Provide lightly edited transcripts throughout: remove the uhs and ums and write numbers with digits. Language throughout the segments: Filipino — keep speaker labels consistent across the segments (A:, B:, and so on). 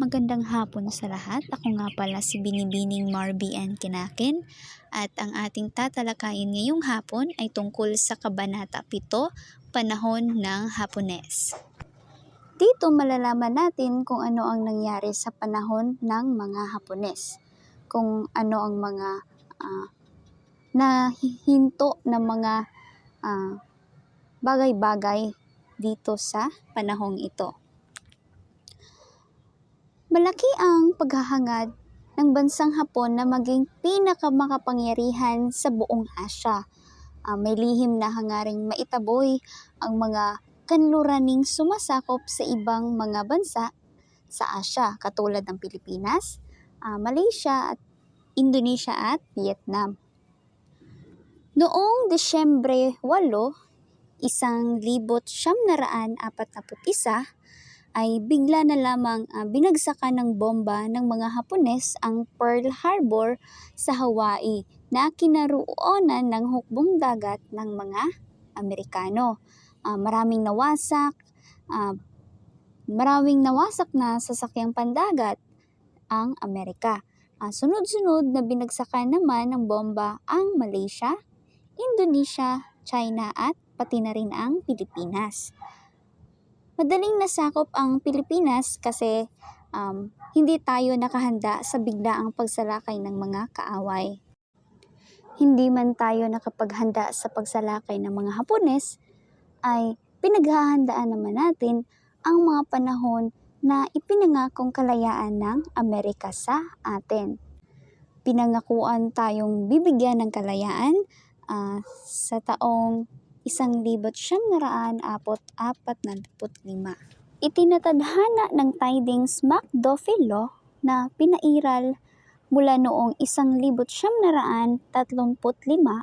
A: Magandang hapon sa lahat. Ako nga pala si Binibining Marby N. Kinakin at ang ating tatalakayin ngayong hapon ay tungkol sa Kabanata 7, Panahon ng Hapones. Dito malalaman natin kung ano ang nangyari sa panahon ng mga Hapones, kung ano ang mga nahihinto ng mga bagay-bagay dito sa panahong ito. Malaki ang paghahangad ng bansang Hapon na maging pinakamakapangyarihan sa buong Asya. May lihim na hangaring maitaboy ang mga kanluraning sumasakop sa ibang mga bansa sa Asya katulad ng Pilipinas, Malaysia, at Indonesia at Vietnam. Noong Disyembre 8, 1941 ay bigla na lamang binagsakan ng bomba ng mga Hapones ang Pearl Harbor sa Hawaii na kinaroonan ng hukbong dagat ng mga Amerikano. Maraming nawasak na sasakyang pandagat ang Amerika. Sunod-sunod na binagsakan naman ng bomba ang Malaysia, Indonesia, China at pati na rin ang Pilipinas. Madaling nasakop ang Pilipinas kasi hindi tayo nakahanda sa biglaang pagsalakay ng mga kaaway. Hindi man tayo nakapaghanda sa pagsalakay ng mga Hapones, ay pinaghahandaan naman natin ang mga panahon na ipinangakong kalayaan ng Amerika sa atin. Pinangakuan tayong bibigyan ng kalayaan sa taong 1945. Itinatadhana ng Tidings McDuffie Law na pinairal mula noong 1935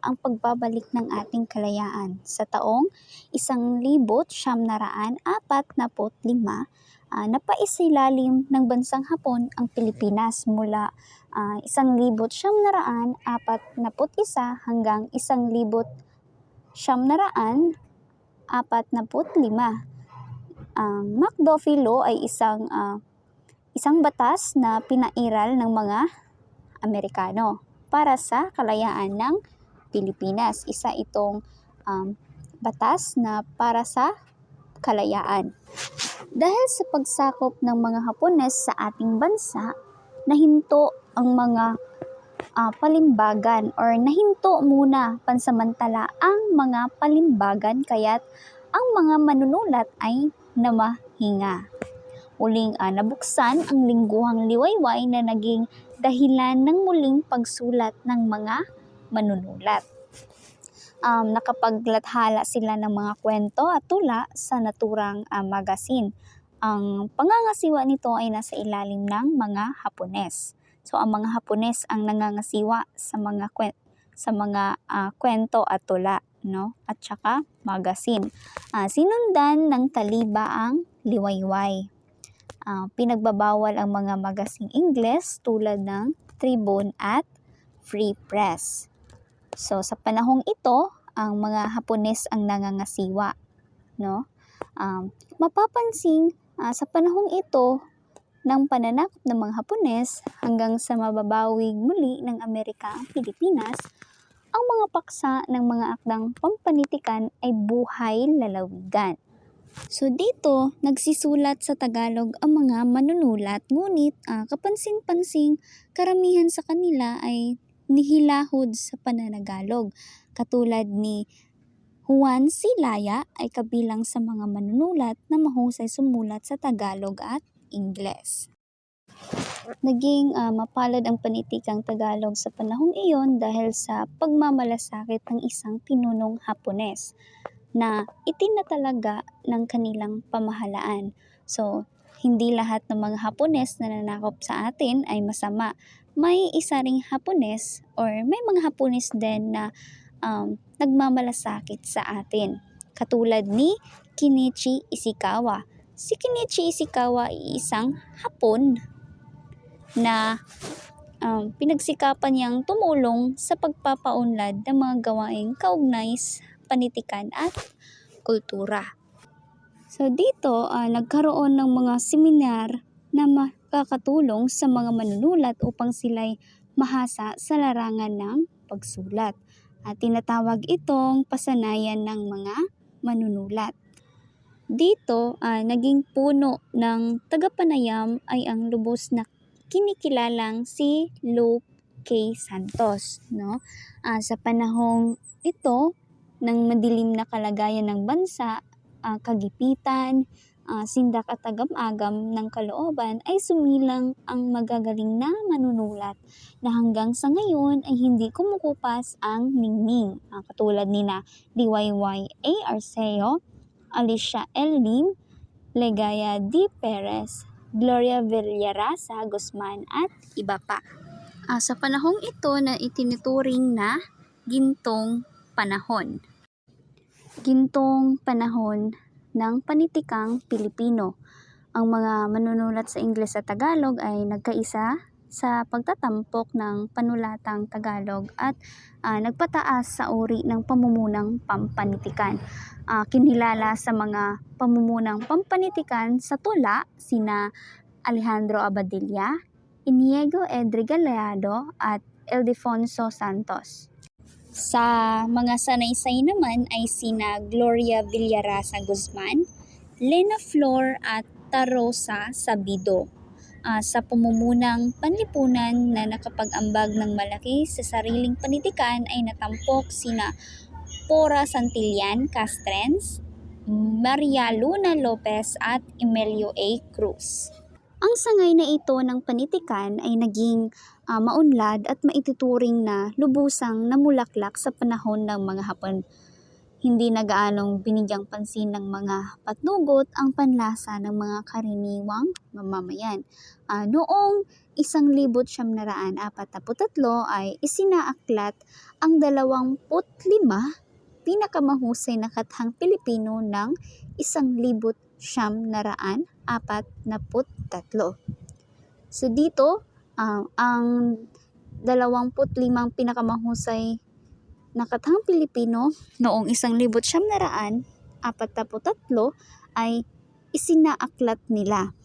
A: ang pagbabalik ng ating kalayaan. Sa taong 1945, napaisilalim ng bansang Hapon ang Pilipinas mula 1941 hanggang 1945. Ang McDuffie Law ay isang batas na pinairal ng mga Amerikano para sa kalayaan ng Pilipinas. Isa itong batas na para sa kalayaan. Dahil sa pagsakop ng mga Hapones sa ating bansa, nahinto ang mga palimbagan or nahinto muna pansamantala ang mga palimbagan kaya't ang mga manunulat ay namahinga. Muling nabuksan ang lingguhang liwayway na naging dahilan ng muling pagsulat ng mga manunulat. Nakapaglathala sila ng mga kwento at tula sa naturang magazine. Ang pangangasiwa nito ay nasa ilalim ng mga Hapones. So ang mga Hapones ang nangangasiwa sa mga kwento at tula, no? At saka magazine. Sinundan ng taliba ang liwayway. Pinagbabawal ang mga magazine Ingles tulad ng Tribune at Free Press. So sa panahong ito, ang mga Hapones ang nangangasiwa, no? Mapapansin sa panahong ito ng pananakop ng mga Hapones hanggang sa mababawig muli ng Amerika ang Pilipinas, ang mga paksa ng mga akdang pampanitikan ay buhay lalawigan. So dito, nagsisulat sa Tagalog ang mga manunulat, ngunit kapansin-pansing karamihan sa kanila ay nihilahod sa pananagalog. Katulad ni Juan Silaya ay kabilang sa mga manunulat na mahusay sumulat sa Tagalog at Ingles. Naging mapalad ang panitikang Tagalog sa panahong iyon dahil sa pagmamalasakit ng isang pinunong Hapones na itinatalaga ng kanilang pamahalaan. So, hindi lahat ng mga Hapones na nanakop sa atin ay masama. May isa ring Hapones or may mga Hapones din na nagmamalasakit sa atin. Katulad ni Kenichi Ishikawa. Si Kenichi Ishikawa ay isang Hapon na pinagsikapan niyang tumulong sa pagpapaunlad ng mga gawaing kaugnay sa panitikan at kultura. So dito, nagkaroon ng mga seminar na pagkakatulong sa mga manunulat upang sila'y mahasa sa larangan ng pagsulat. At tinatawag itong pasanayan ng mga manunulat. Dito, naging puno ng tagapanayam ay ang lubos na kinikilalang si Lope K. Santos. No? Sa panahong ito, ng madilim na kalagayan ng bansa, kagipitan, sindak at agam-agam ng kalooban ay sumilang ang magagaling na manunulat na hanggang sa ngayon ay hindi kumukupas ang ningning. Katulad nina Liwayway A. Arceo, Alicia L. Lim, Legaya D. Perez, Gloria Villarasa Guzman at iba pa. Sa panahong ito na itinuturing na gintong panahon. Gintong panahon ng panitikang Pilipino. Ang mga manunulat sa Ingles at Tagalog ay nagkaisa sa pagtatampok ng panulatang Tagalog at nagpataas sa uri ng pamumunang pampanitikan. Kinilala sa mga pamumunang pampanitikan sa tula sina Alejandro Abadilla, Inigo Edri Gallardo at Ildefonso Santos. Sa mga sanaysay naman ay sina Gloria Villarasa Guzman, Lena Flor at Tarosa Sabido. Sa pumumunang panlipunan na nakapag-ambag ng malaki sa sariling panitikan ay natampok sina Pora Santillan Castrens, Maria Luna Lopez at Emilio A. Cruz. Ang sangay na ito ng panitikan ay naging maunlad at maituturing na lubusang namulaklak sa panahon ng mga Hapon. Hindi na gaanong binigyang pansin ng mga patnugot ang panlasa ng mga karaniwang mamamayan. Noong 1943 ay isinaaklat ang 25 pinakamahusay na kathang Pilipino ng 1943. So dito, ang 25 pinakamahusay na kathang Pilipino noong 1943 ay isinaaklat nila.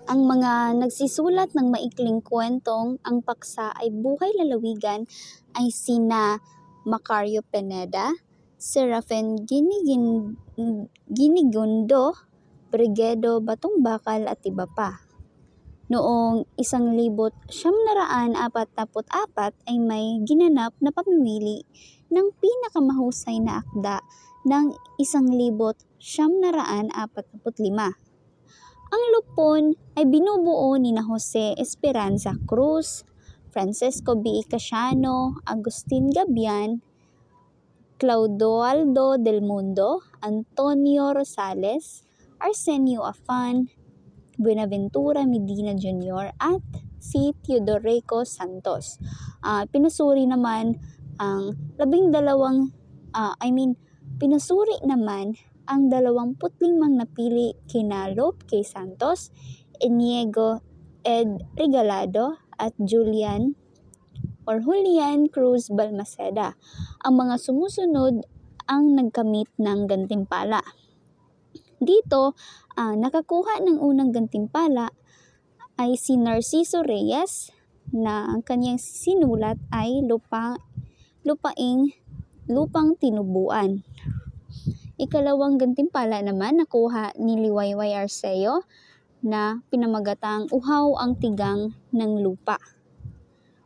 A: Ang mga nagsisulat ng maikling kwentong ang paksa ay buhay lalawigan ay sina Macario Pineda, Serafin Ginigundo, Brigedo Batong Bakal at iba pa. Noong 1944 ay may ginanap na pamimili ng pinakamahusay na akda ng 1945. Ang lupon ay binubuo ni Jose Esperanza Cruz, Francisco B. Casiano, Agustin Gabian, Claudoaldo Del Mundo, Antonio Rosales, Arsenio Afan, Buenaventura Medina Jr. at si Teodorico Santos. Pinasuri naman ang 25 napili kina Lope K. Santos, Inigo Ed Regalado at Julian Cruz Balmaceda. Ang mga sumusunod ang nagkamit ng gantimpala. Dito, nakakuha ng unang gantimpala ay si Narciso Reyes na ang kanyang sinulat ay Lupang Tinubuan. Ikalawang gantimpala naman nakuha ni Liwayway Arceo na pinamagatang Uhaw ang Tigang ng Lupa.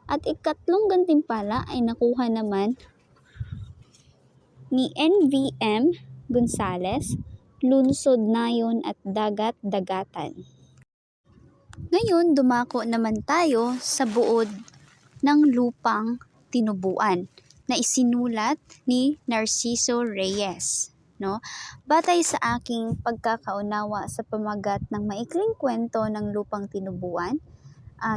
A: At ikatlong gantimpala ay nakuha naman ni NVM Gonzales, Lunsod Nayon at Dagat-Dagatan. Ngayon, dumako naman tayo sa buod ng Lupang Tinubuan na isinulat ni Narciso Reyes. No? Batay sa aking pagkakaunawa sa pamagat ng maikling kwento ng Lupang Tinubuan,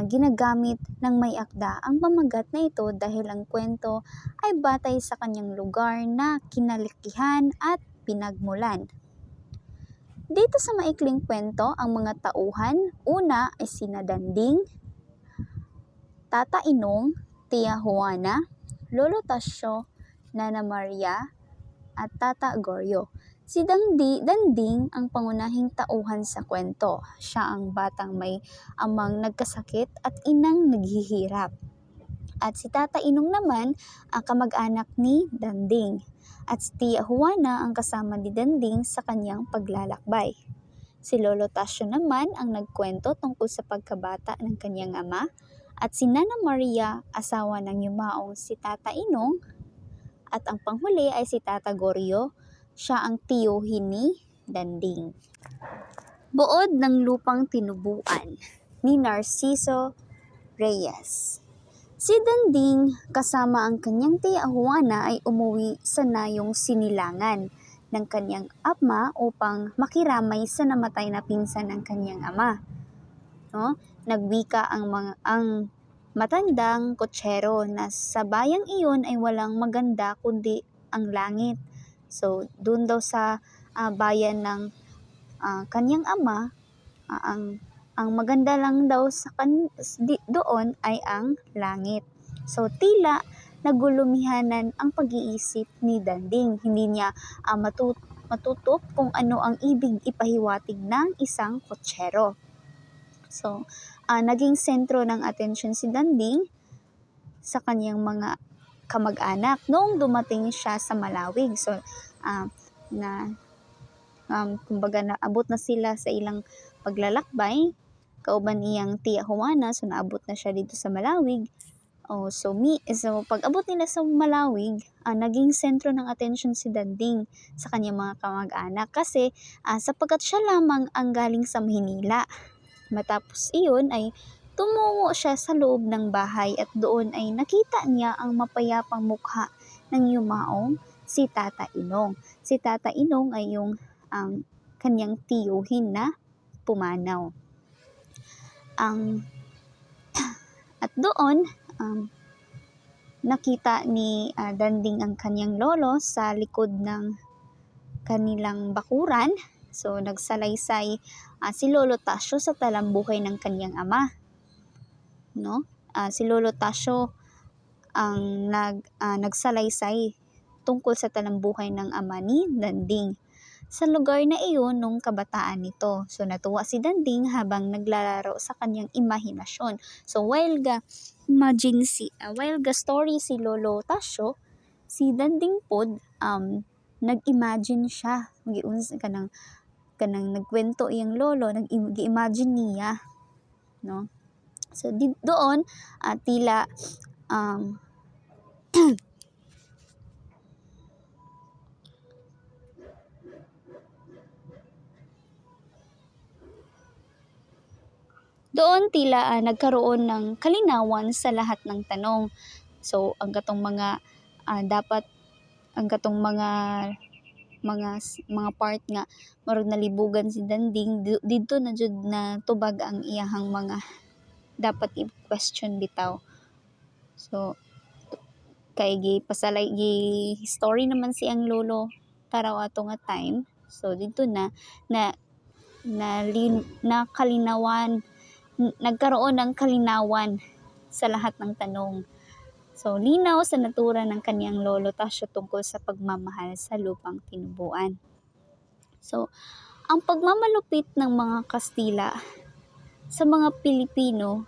A: ginagamit ng may akda ang pamagat na ito dahil ang kwento ay batay sa kanyang lugar na kinalakihan at pinagmulan. Dito sa maikling kwento, ang mga tauhan, una ay sina Danding, Tata Inong, Tia Juana, Lolo Tasyo, Nana Maria, at Tata Goryo. Si Danding ang pangunahing tauhan sa kwento. Siya ang batang may amang nagkasakit at inang naghihirap. At si Tata Inong naman ang kamag-anak ni Danding. At si Tia Juana ang kasama ni Danding sa kanyang paglalakbay. Si Lolo Tasyo naman ang nagkwento tungkol sa pagkabata ng kanyang ama. At si Nana Maria, asawa ng yumaong si Tata Inong. At ang panghuli ay si Tata Goryo, siya ang tiyuhin ni Danding. Buod ng Lupang Tinubuan ni Narciso Reyes. Si Danding kasama ang kanyang Tia Juana ay umuwi sa Nayong Sinilangan ng kanyang ama upang makiramay sa namatay na pinsan ng kanyang ama. No? Nagwika ang matandang kutsero na sa bayang iyon ay walang maganda kundi ang langit. So doon daw sa bayan ng kanyang ama, ang maganda lang daw doon ay ang langit. So tila nagulumihanan ang pag-iisip ni Danding. Hindi niya matutup kung ano ang ibig ipahiwatig ng isang kutsero. So naging sentro ng atensyon si Danding sa kanyang mga kamag-anak noong dumating siya sa Malawig. So kumbaga naabot na sila sa ilang paglalakbay, kauban iyang Tia Juana, so naabot na siya dito sa Malawig. So pag abot nila sa Malawig, naging sentro ng atensyon si Danding sa kanyang mga kamag-anak kasi sapagkat siya lamang ang galing sa Maynila. Matapos iyon ay tumungo siya sa loob ng bahay at doon ay nakita niya ang mapayapang mukha ng yumaong si Tata Inong. Si Tata Inong ay yung kanyang tiyuhin na pumanaw. At doon, nakita ni Danding ang kanyang lolo sa likod ng kanilang bakuran. So nagsalaysay si Lolo Tasyo sa talambuhay ng kanyang ama. No? Si Lolo Tasyo ang nagsalaysay tungkol sa talambuhay ng ama ni Danding sa lugar na iyon nung kabataan nito. So natuwa si Danding habang naglalaro sa kanyang imahinasyon. So while story si Lolo Tasyo, si Danding pod nag-imagine siya. Kanang nagkwento iyang lolo, nag-imagine niya, no? So doon tila nagkaroon ng kalinawan sa lahat ng tanong. So ang katong mga mga part nga murag nalibugan si Danding dito na jud na tubag ang iyahang mga dapat i-question bitaw. So kay story naman si ang lolo taraw ato nga time. So dito nagkaroon ng kalinawan sa lahat ng tanong. So, linaw sa natura ng kaniyang lolo Tasyo tungkol sa pagmamahal sa lupang tinubuan. So, ang pagmamalupit ng mga Kastila sa mga Pilipino,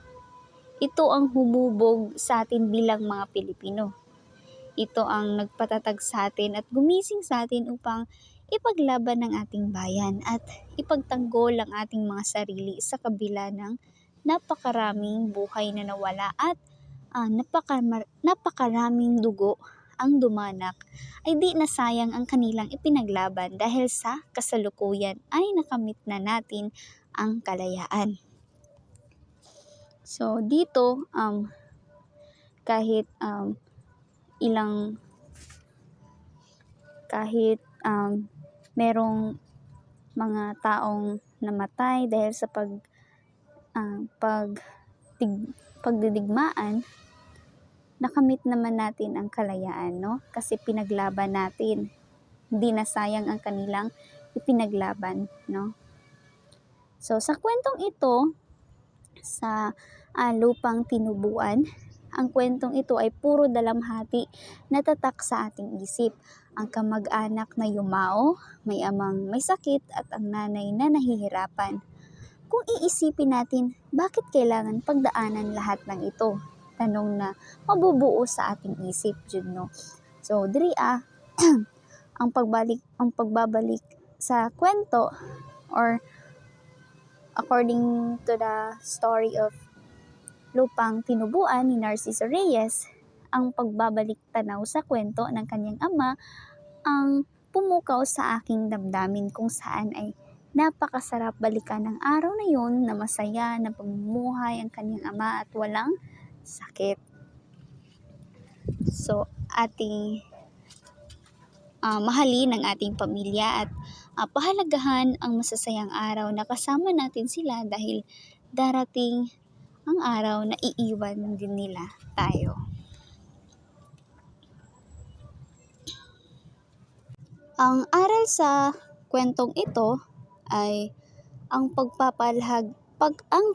A: ito ang humubog sa atin bilang mga Pilipino. Ito ang nagpatatag sa atin at gumising sa atin upang ipaglaban ng ating bayan at ipagtanggol ang ating mga sarili sa kabila ng napakaraming buhay na nawala at napakaraming dugo ang dumanak, ay di nasayang ang kanilang ipinaglaban dahil sa kasalukuyan ay nakamit na natin ang kalayaan. So dito kahit merong mga taong namatay dahil sa pagdidigmaan, nakamit naman natin ang kalayaan, no? Kasi pinaglaban natin. Hindi nasayang ang kanilang ipinaglaban, no? So sa kwentong ito, sa Lupang Tinubuan, ang kwentong ito ay puro dalamhati na tatak sa ating isip. ang kamag-anak na yumao, may amang may sakit at ang nanay na nahihirapan. Kung iisipin natin, bakit kailangan pagdaanan lahat ng ito? Tanong na mabubuo sa ating isip, jud no. So diri ang pagbabalik sa kwento, or according to the story of Lupang Tinubuan ni Narciso Reyes, ang pagbabalik tanaw sa kwento ng kanyang ama ang pumukaw sa aking damdamin, kung saan ay napakasarap balikan ng araw na yun na masaya na pamumuhay ang kanyang ama at walang sakit. So, ating mahalin ang ating pamilya at pahalagahan ang masasayang araw na kasama natin sila, dahil darating ang araw na iiwan din nila tayo. Ang aral sa kwentong ito ay ang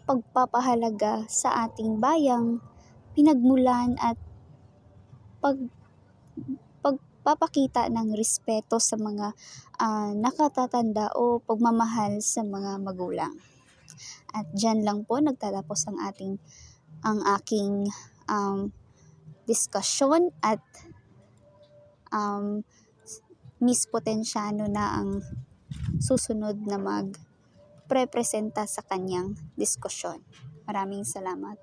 A: pagpapahalaga sa ating bayang pinagmulan at pagpapakita ng respeto sa mga nakatatanda o pagmamahal sa mga magulang. At dyan lang po nagtatapos ang aking diskusyon, at Miss Potensiano na ang susunod na magprepresenta sa kanyang diskusyon. Maraming salamat.